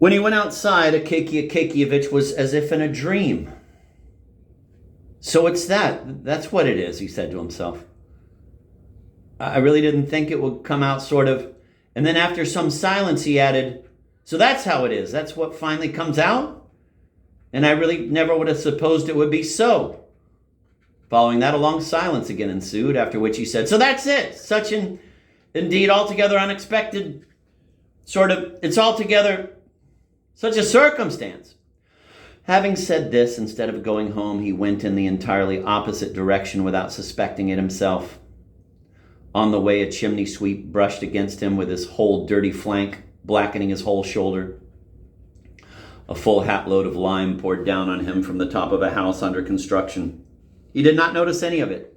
When he went outside, Akakievich was as if in a dream. So it's that's what it is, he said to himself. I really didn't think it would come out sort of. And then after some silence, he added, so that's how it is. That's what finally comes out? And I really never would have supposed it would be so. Following that, a long silence again ensued, after which he said, so that's it. Such an, indeed, altogether unexpected it's altogether such a circumstance. Having said this, instead of going home, he went in the entirely opposite direction without suspecting it himself. On the way, a chimney sweep brushed against him with his whole dirty flank, blackening his whole shoulder. A full hat-load of lime poured down on him from the top of a house under construction. He did not notice any of it,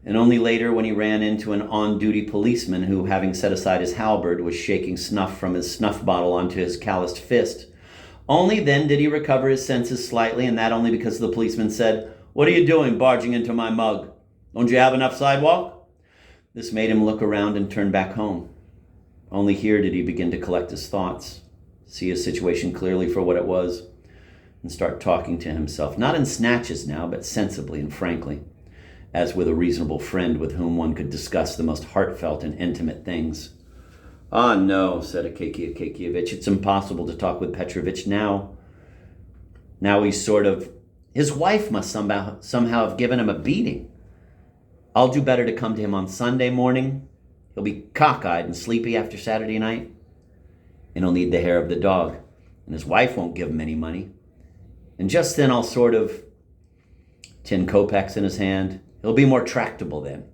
and only later, when he ran into an on-duty policeman who, having set aside his halberd, was shaking snuff from his snuff bottle onto his calloused fist, only then did he recover his senses slightly, and that only because the policeman said, what are you doing barging into my mug? Don't you have enough sidewalk? This made him look around and turn back home. Only here did he begin to collect his thoughts, see his situation clearly for what it was, and start talking to himself, not in snatches now, but sensibly and frankly, as with a reasonable friend with whom one could discuss the most heartfelt and intimate things. Ah, no, said Akakievich, it's impossible to talk with Petrovich now. Now he's his wife must somehow have given him a beating. I'll do better to come to him on Sunday morning. He'll be cockeyed and sleepy after Saturday night, and he'll need the hair of the dog, and his wife won't give him any money. And just then I'll 10 kopecks in his hand. He'll be more tractable then.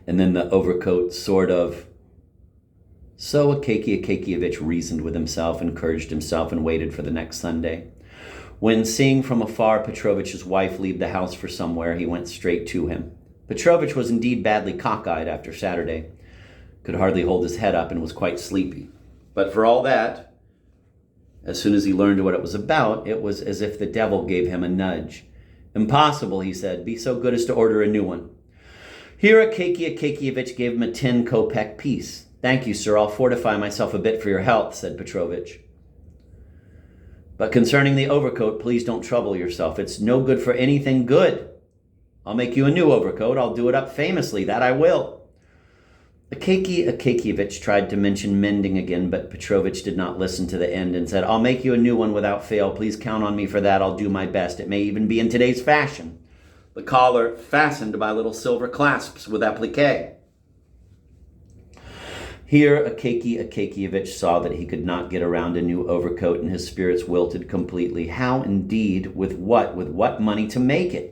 And then the overcoat So Akakievich reasoned with himself, encouraged himself, and waited for the next Sunday. When, seeing from afar Petrovich's wife leave the house for somewhere, he went straight to him. Petrovich was indeed badly cockeyed after Saturday, could hardly hold his head up, and was quite sleepy. But for all that, as soon as he learned what it was about, it was as if the devil gave him a nudge. Impossible, he said. Be so good as to order a new one. Here Akakievich gave him a 10 kopeck piece. Thank you, sir. I'll fortify myself a bit for your health, said Petrovich. But concerning the overcoat, please don't trouble yourself. It's no good for anything good. I'll make you a new overcoat. I'll do it up famously. That I will. Akakievich tried to mention mending again, but Petrovich did not listen to the end and said, I'll make you a new one without fail. Please count on me for that. I'll do my best. It may even be in today's fashion. The collar fastened by little silver clasps with applique. Here Akakievich saw that he could not get around a new overcoat, and his spirits wilted completely. How indeed? With what money to make it?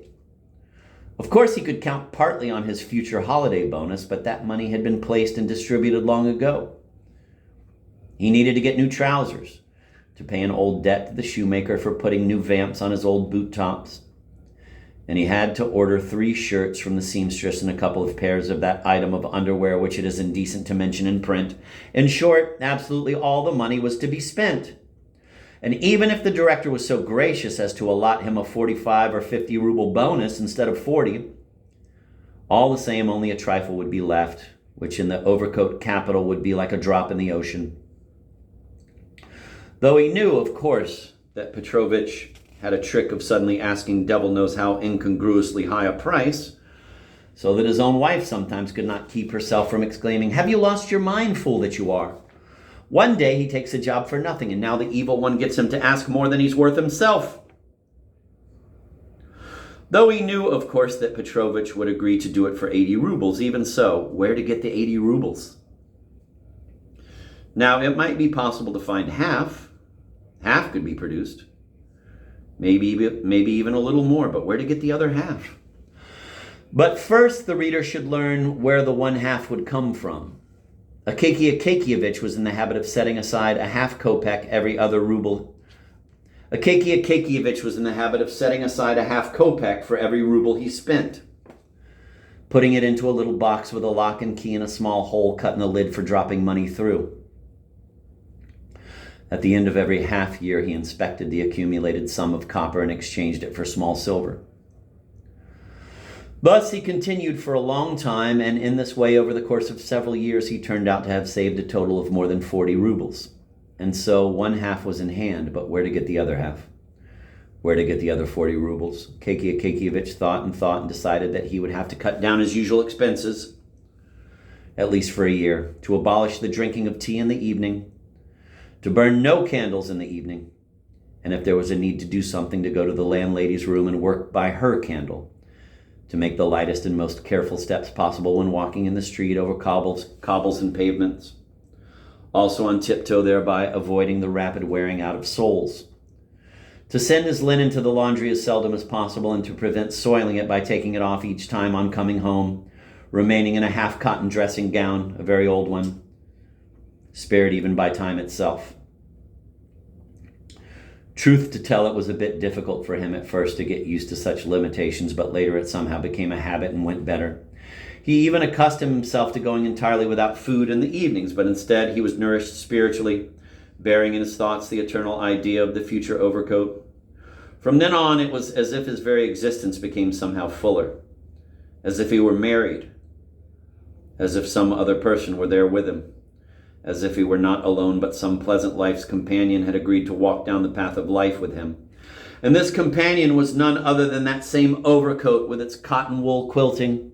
Of course, he could count partly on his future holiday bonus, but that money had been placed and distributed long ago. He needed to get new trousers, to pay an old debt to the shoemaker for putting new vamps on his old boot tops. And he had to order 3 shirts from the seamstress and a couple of pairs of that item of underwear which it is indecent to mention in print. In short, absolutely all the money was to be spent. And even if the director was so gracious as to allot him a 45 or 50 ruble bonus instead of 40, all the same only a trifle would be left, which in the overcoat capital would be like a drop in the ocean. Though he knew, of course, that Petrovich had a trick of suddenly asking devil knows how incongruously high a price, so that his own wife sometimes could not keep herself from exclaiming, have you lost your mind, fool that you are? One day he takes a job for nothing, and now the evil one gets him to ask more than he's worth himself. Though he knew, of course, that Petrovich would agree to do it for 80 rubles, even so, where to get the 80 rubles? Now, it might be possible to find half. Half could be produced. Maybe even a little more, but where to get the other half? But first, the reader should learn where the one half would come from. Akakievich was in the habit of setting aside a half kopeck every other ruble. Akakievich was in the habit of setting aside a half kopeck for every ruble he spent, putting it into a little box with a lock and key and a small hole cut in the lid for dropping money through. At the end of every half year, he inspected the accumulated sum of copper and exchanged it for small silver. Thus he continued for a long time, and in this way, over the course of several years, he turned out to have saved a total of more than 40 rubles. and so one half was in hand, but where to get the other half? Where to get the other 40 rubles? Kekia Kekievich thought and decided that he would have to cut down his usual expenses, at least for a year, to abolish the drinking of tea in the evening, to burn no candles in the evening, and if there was a need to do something, to go to the landlady's room and work by her candle, to make the lightest and most careful steps possible when walking in the street over cobbles and pavements, also on tiptoe, thereby avoiding the rapid wearing out of soles, to send his linen to the laundry as seldom as possible, and to prevent soiling it by taking it off each time on coming home, remaining in a half-cotton dressing gown, a very old one, spared even by time itself. Truth to tell, it was a bit difficult for him at first to get used to such limitations, but later it somehow became a habit and went better. He even accustomed himself to going entirely without food in the evenings, but instead he was nourished spiritually, bearing in his thoughts the eternal idea of the future overcoat. From then on, it was as if his very existence became somehow fuller, as if he were married, as if some other person were there with him, as if he were not alone, but some pleasant life's companion had agreed to walk down the path of life with him. And this companion was none other than that same overcoat with its cotton wool quilting,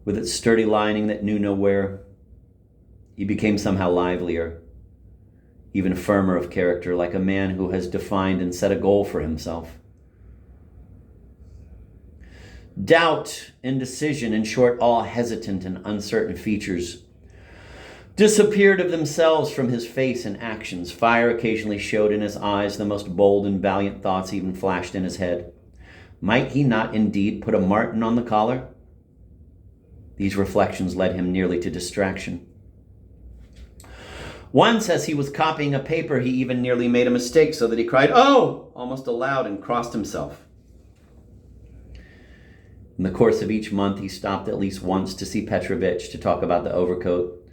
with its sturdy lining that knew no wear. He became somehow livelier, even firmer of character, like a man who has defined and set a goal for himself. Doubt, indecision, in short, all hesitant and uncertain features disappeared of themselves from his face and actions. Fire occasionally showed in his eyes. The most bold and valiant thoughts even flashed in his head. Might he not indeed put a marten on the collar? These reflections led him nearly to distraction. Once, as he was copying a paper, he even nearly made a mistake, so that he cried, "Oh!" almost aloud, and crossed himself. In the course of each month, he stopped at least once to see Petrovich, to talk about the overcoat,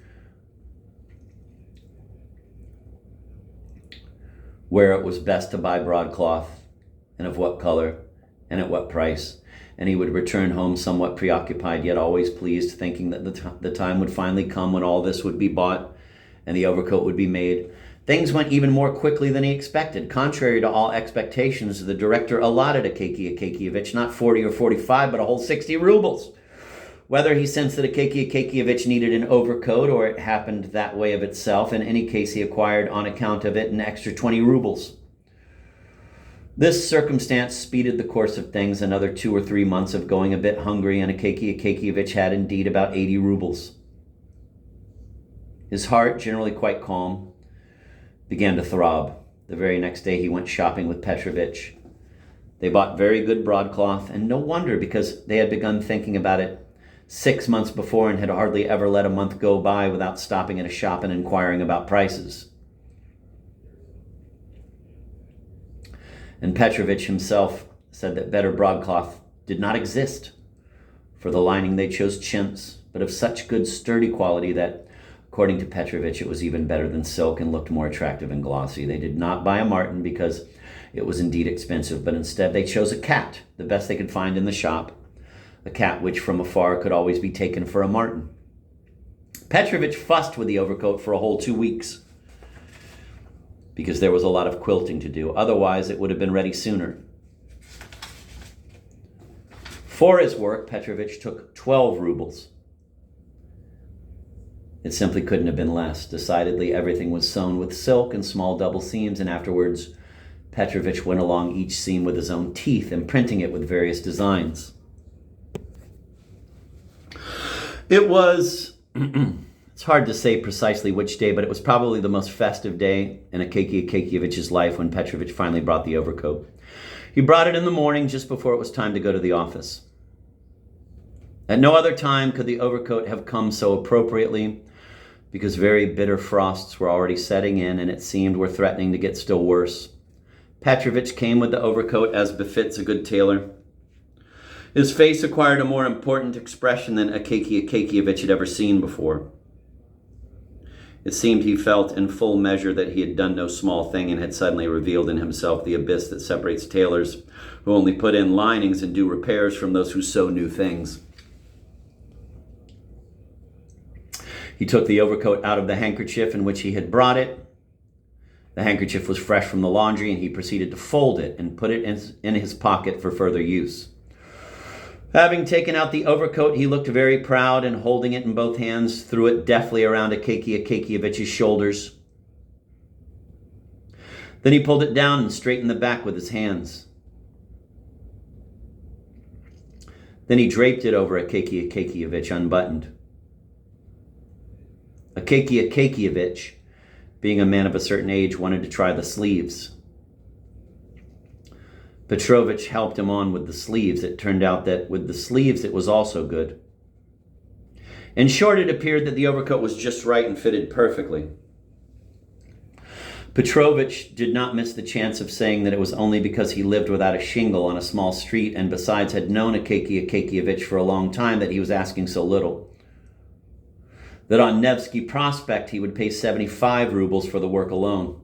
where it was best to buy broadcloth, and of what color, and at what price. And he would return home somewhat preoccupied, yet always pleased, thinking that the time would finally come when all this would be bought and the overcoat would be made. Things went even more quickly than he expected. Contrary to all expectations, the director allotted a Kekia Kekievich not 40 or 45, but a whole 60 rubles. Whether he sensed that a Kekia Kekievich needed an overcoat, or it happened that way of itself, in any case he acquired on account of it an extra 20 rubles. This circumstance speeded the course of things. Another 2 or 3 months of going a bit hungry, and a Kekia Kekievich had indeed about 80 rubles. His heart, generally quite calm, began to throb. The very next day he went shopping with Petrovich. They bought very good broadcloth, and no wonder, because they had begun thinking about it 6 months before and had hardly ever let a month go by without stopping at a shop and inquiring about prices. And Petrovich himself said that better broadcloth did not exist. For the lining they chose chintz, but of such good sturdy quality that, according to Petrovich, it was even better than silk and looked more attractive and glossy. They did not buy a marten because it was indeed expensive, but instead they chose a cat, the best they could find in the shop, a cat which from afar could always be taken for a marten. Petrovich fussed with the overcoat for a whole 2 weeks because there was a lot of quilting to do. Otherwise, it would have been ready sooner. For his work, Petrovich took 12 rubles. It simply couldn't have been less. Decidedly, everything was sewn with silk and small double seams, and afterwards, Petrovich went along each seam with his own teeth, imprinting it with various designs. It was, it's hard to say precisely which day, but it was probably the most festive day in a Kekia Kekievich's life when Petrovich finally brought the overcoat. He brought it in the morning just before it was time to go to the office. At no other time could the overcoat have come so appropriately, because very bitter frosts were already setting in, and it seemed were threatening to get still worse. Petrovich came with the overcoat as befits a good tailor. His face acquired a more important expression than a Kekia Kekievich had ever seen before. It seemed he felt in full measure that he had done no small thing and had suddenly revealed in himself the abyss that separates tailors who only put in linings and do repairs from those who sew new things. He took the overcoat out of the handkerchief in which he had brought it, The handkerchief was fresh from the laundry, and he proceeded to fold it and put it in his pocket for further use. Having taken out the overcoat, he looked very proud, and holding it in both hands, threw it deftly around Akaky Akakievich's shoulders. Then he pulled it down and straightened the back with his hands. Then he draped it over Akaky Akakievich unbuttoned. Akaky Akakievich, being a man of a certain age, wanted to try the sleeves. Petrovich helped him on with the sleeves. It turned out that with the sleeves it was also good. In short, it appeared that the overcoat was just right and fitted perfectly. Petrovich did not miss the chance of saying that it was only because he lived without a shingle on a small street and besides had known Akaky Akakievich for a long time that he was asking so little. That on Nevsky Prospect he would pay 75 rubles for the work alone.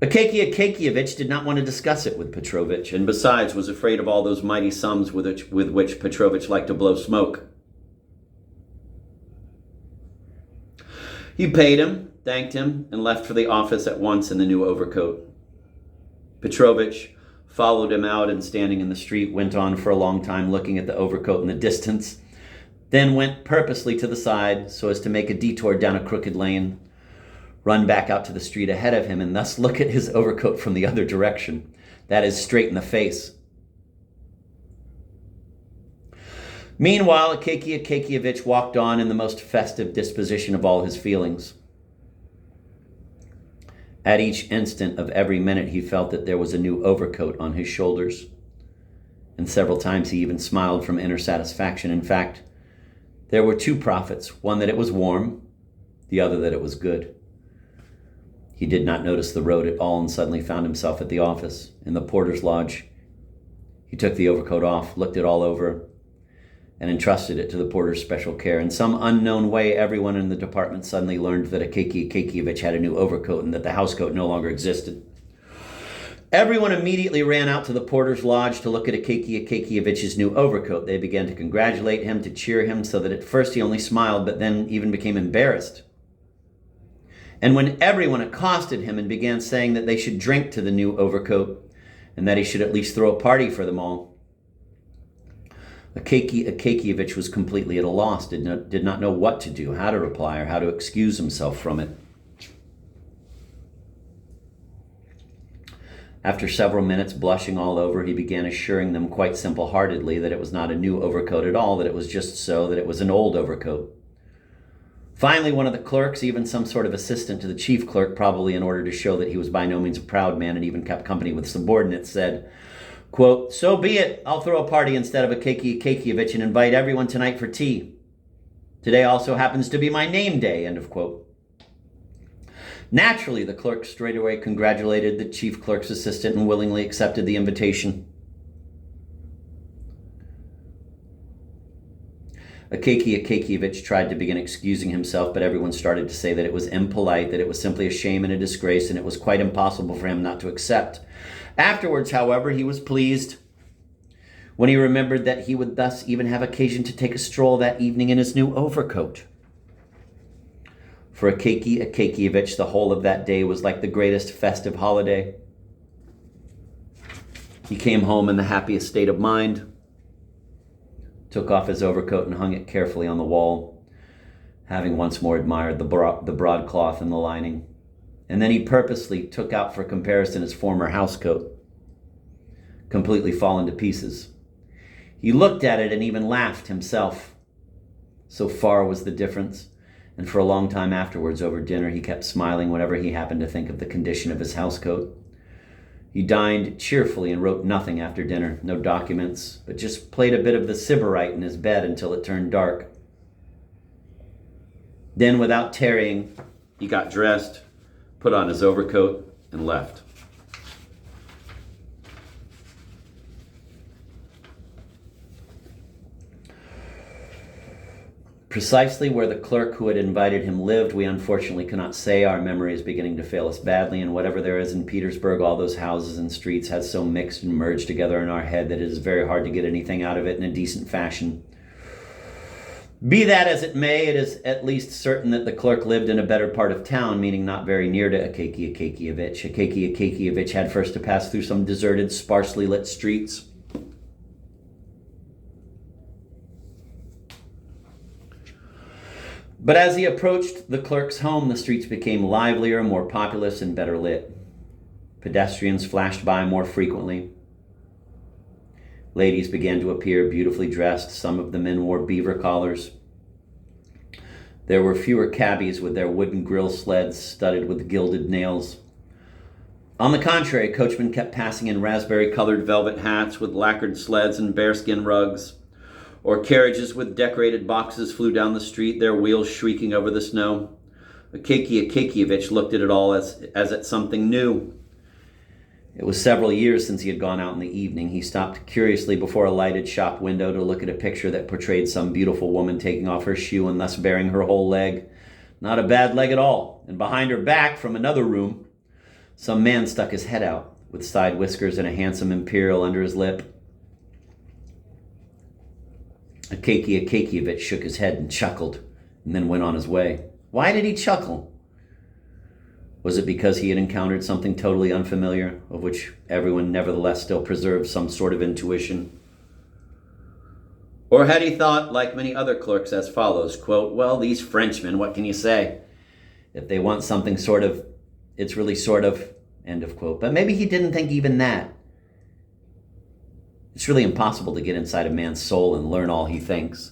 Akaky Akakievich did not want to discuss it with Petrovich, and besides was afraid of all those mighty sums with which Petrovich liked to blow smoke. He paid him, thanked him, and left for the office at once in the new overcoat. Petrovich followed him out and, standing in the street, went on for a long time looking at the overcoat in the distance, then went purposely to the side so as to make a detour down a crooked lane, run back out to the street ahead of him, and thus look at his overcoat from the other direction, that is, straight in the face. Meanwhile, Akaky Akakievich walked on in the most festive disposition of all his feelings. At each instant of every minute he felt that there was a new overcoat on his shoulders, and several times he even smiled from inner satisfaction. In fact, there were two profits, one that it was warm, the other that it was good. He did not notice the road at all and suddenly found himself at the office, in the porter's lodge. He took the overcoat off, looked it all over, and entrusted it to the porter's special care. In some unknown way, everyone in the department suddenly learned that Akaky Akakievich had a new overcoat and that the housecoat no longer existed. Everyone immediately ran out to the porter's lodge to look at Akaky Akakievich's new overcoat. They began to congratulate him, to cheer him, so that at first he only smiled, but then even became embarrassed. And when everyone accosted him and began saying that they should drink to the new overcoat and that he should at least throw a party for them all, Akaky Akakievich was completely at a loss, did not know what to do, how to reply, or how to excuse himself from it. After several minutes, blushing all over, he began assuring them quite simple-heartedly that it was not a new overcoat at all, that it was just so, that it was an old overcoat. Finally, one of the clerks, even some sort of assistant to the chief clerk, probably in order to show that he was by no means a proud man and even kept company with subordinates, said, quote, "So be it. I'll throw a party instead of Akaky Akakievich and invite everyone tonight for tea. Today also happens to be my name day," end of quote. Naturally, the clerk straightway congratulated the chief clerk's assistant and willingly accepted the invitation. Akaky Akakievich tried to begin excusing himself, but everyone started to say that it was impolite, that it was simply a shame and a disgrace, and it was quite impossible for him not to accept. Afterwards, however, he was pleased when he remembered that he would thus even have occasion to take a stroll that evening in his new overcoat. For Akaky Akakievich, the whole of that day was like the greatest festive holiday. He came home in the happiest state of mind, took off his overcoat and hung it carefully on the wall, having once more admired the broadcloth and the lining. And then he purposely took out for comparison his former housecoat, completely fallen to pieces. He looked at it and even laughed himself. So far was the difference. And for a long time afterwards, over dinner, he kept smiling whenever he happened to think of the condition of his housecoat. He dined cheerfully and wrote nothing after dinner, no documents, but just played a bit of the sybarite in his bed until it turned dark. Then, without tarrying, he got dressed, put on his overcoat, and left. Precisely where the clerk who had invited him lived, we unfortunately cannot say. Our memory is beginning to fail us badly, and whatever there is in Petersburg, all those houses and streets has so mixed and merged together in our head that it is very hard to get anything out of it in a decent fashion. Be that as it may, it is at least certain that the clerk lived in a better part of town, meaning not very near to Akaky Akakievich. Akaky Akakievich had first to pass through some deserted, sparsely lit streets. But as he approached the clerk's home, the streets became livelier, more populous, and better lit. Pedestrians flashed by more frequently. Ladies began to appear beautifully dressed. Some of the men wore beaver collars. There were fewer cabbies with their wooden grill sleds studded with gilded nails. On the contrary, coachmen kept passing in raspberry-colored velvet hats with lacquered sleds and bearskin rugs, or carriages with decorated boxes flew down the street, their wheels shrieking over the snow. Akaky Akakievich looked at it all as at something new. It was several years since he had gone out in the evening. He stopped curiously before a lighted shop window to look at a picture that portrayed some beautiful woman taking off her shoe and thus baring her whole leg. Not a bad leg at all. And behind her back, from another room, some man stuck his head out with side whiskers and a handsome imperial under his lip. Akaky Akakievich shook his head and chuckled, and then went on his way. Why did he chuckle? Was it because he had encountered something totally unfamiliar, of which everyone nevertheless still preserved some sort of intuition? Or had he thought, like many other clerks, as follows, quote, well, these Frenchmen, what can you say? If they want something sort of, it's really sort of, end of quote. But maybe he didn't think even that. It's really impossible to get inside a man's soul and learn all he thinks.